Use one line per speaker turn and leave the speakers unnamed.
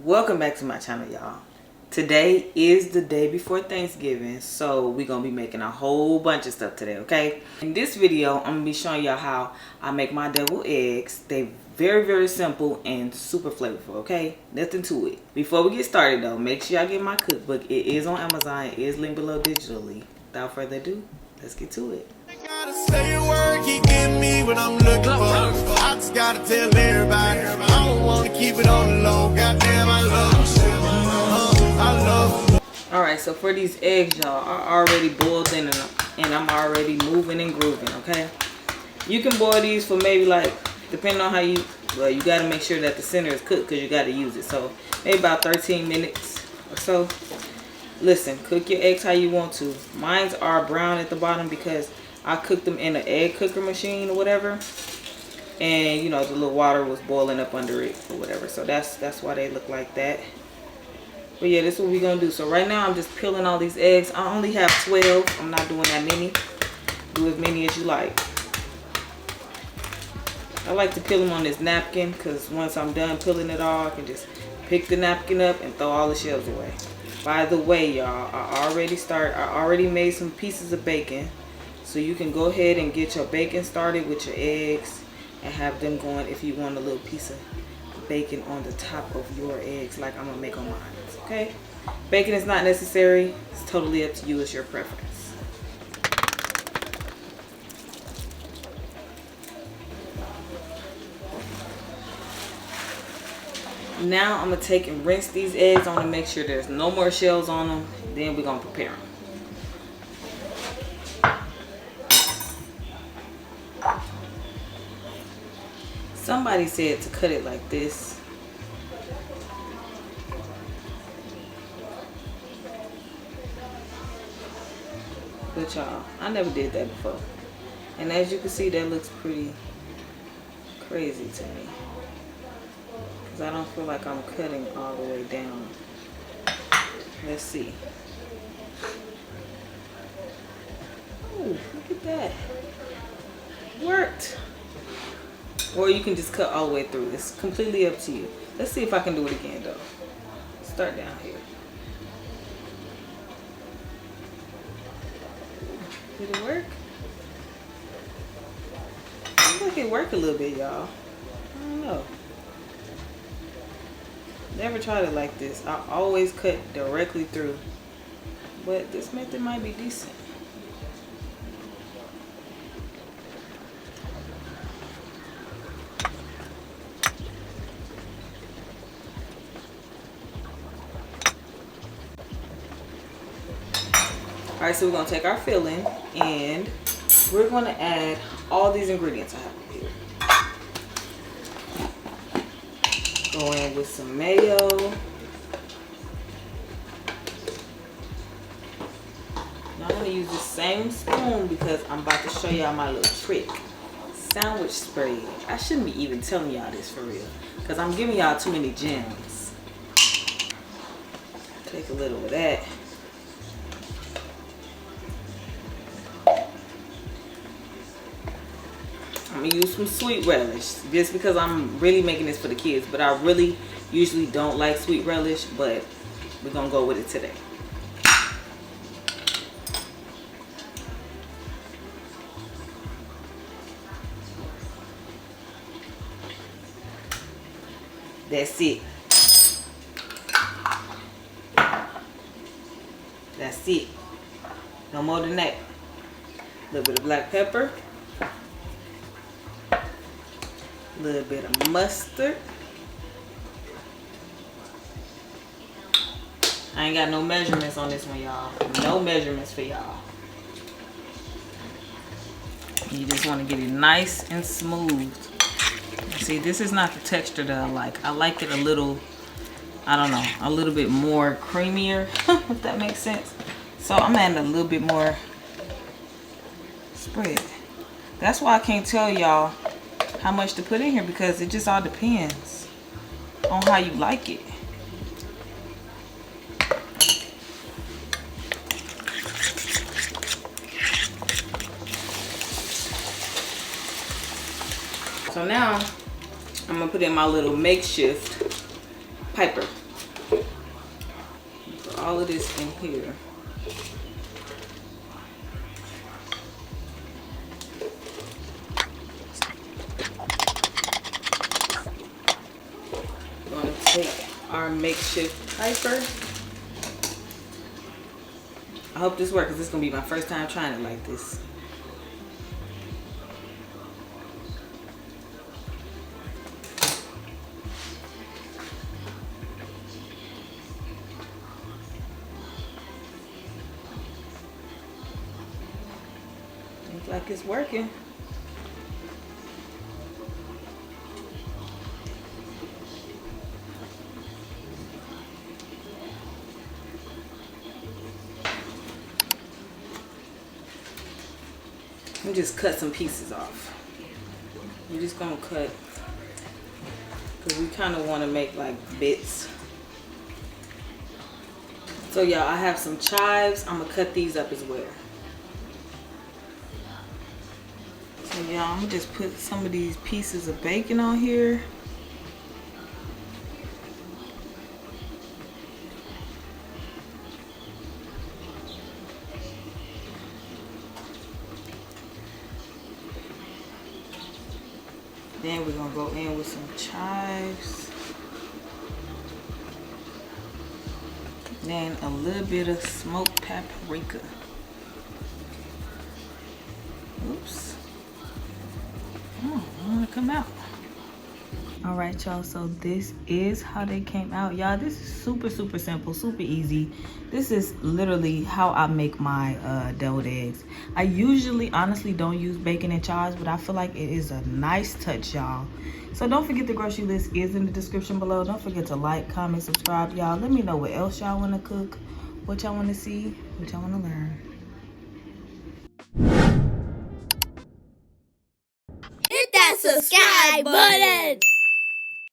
Welcome back to my channel, y'all. Today is the day before Thanksgiving, so we're gonna be making a whole bunch of stuff today, okay? In this video, I'm gonna be showing y'all how I make my deviled eggs. They very simple and super flavorful, okay? Nothing to it. Before we get started though, make sure y'all get my cookbook. It is on Amazon. It is linked below digitally. Without further ado, let's get to it.
Gotta say a word, he give me what I'm looking for. I just gotta tell everybody, I don't wanna keep it on the low. Goddamn, I love
Alright, so for these eggs, y'all, I already boiled in them, and I'm already moving and grooving, okay? You can boil these for maybe like, depending on how you, well, you gotta make sure that the center is cooked because you gotta use it. So maybe about 13 minutes or so. Listen, cook your eggs how you want to. Mines are brown at the bottom because I cooked them in an egg cooker machine or whatever, and you know the little water was boiling up under it or whatever. So that's why they look like that. But yeah, this is what we're gonna do. So right now I'm just peeling all these eggs. I only have 12. I'm not doing that many. Do as many as you like. I like to peel them on this napkin because once I'm done peeling it all, I can just pick the napkin up and throw all the shells away. By the way, y'all, I already made some pieces of bacon. So you can go ahead and get your bacon started with your eggs and have them going if you want a little piece of bacon on the top of your eggs like I'm gonna make on mine, okay? Bacon is not necessary. It's totally up to you. It's your preference. Now I'm gonna take and rinse these eggs. I want to make sure there's no more shells on them. Then we're gonna prepare them. Somebody said to cut it like this. But y'all, I never did that before. And as you can see, that looks pretty crazy to me. Because I don't feel like I'm cutting all the way down. Let's see. Ooh, look at that. Worked. Or you can just cut all the way through. It's completely up to you. Let's see if I can do it again though. Start down here. Did it work? Looks like it worked a little bit, y'all. I don't know. Never tried it like this. I always cut directly through. But this method might be decent. Alright, so we're going to take our filling and we're going to add all these ingredients I have here. Go in with some mayo. Now I'm going to use the same spoon because I'm about to show y'all my little trick. Sandwich spread. I shouldn't be even telling y'all this for real because I'm giving y'all too many gems. Take a little of that. I'm gonna use some sweet relish just because I'm really making this for the kids, but I really usually don't like sweet relish, but we're gonna go with it today. That's it. That's it. No more than that. A little bit of black pepper. A little bit of mustard. I ain't got no measurements on this one, y'all. No measurements for y'all. You just want to get it nice and smooth. See, this is not the texture that I like. I like it a little, I don't know, a little bit more creamier, if that makes sense. So I'm adding a little bit more spread. That's why I can't tell y'all how much to put in here because it just all depends on how you like it. So now I'm gonna put in my little makeshift piper. all of this in here. We're gonna take our makeshift piper. I hope this works because this is gonna be my first time trying it like this. Looks like it's working. Let me just cut some pieces off. We're just gonna cut because we kind of want to make like bits. So y'all, I have some chives. I'm gonna cut these up as well. So y'all, I'm gonna just put some of these pieces of bacon on here. Then we're gonna go in with some chives. Then a little bit of smoked paprika. Oops. I don't want to come out. All right, y'all, so this is how they came out. Y'all, this is super simple, super easy. This is literally how I make my deviled eggs. I usually honestly don't use bacon and chives, but I feel like it is a nice touch, y'all. So don't forget the grocery list is in the description below. Don't forget to like, comment, subscribe, y'all. Let me know what else y'all want to cook, what y'all want to see, what y'all want to learn.
Hit that subscribe button!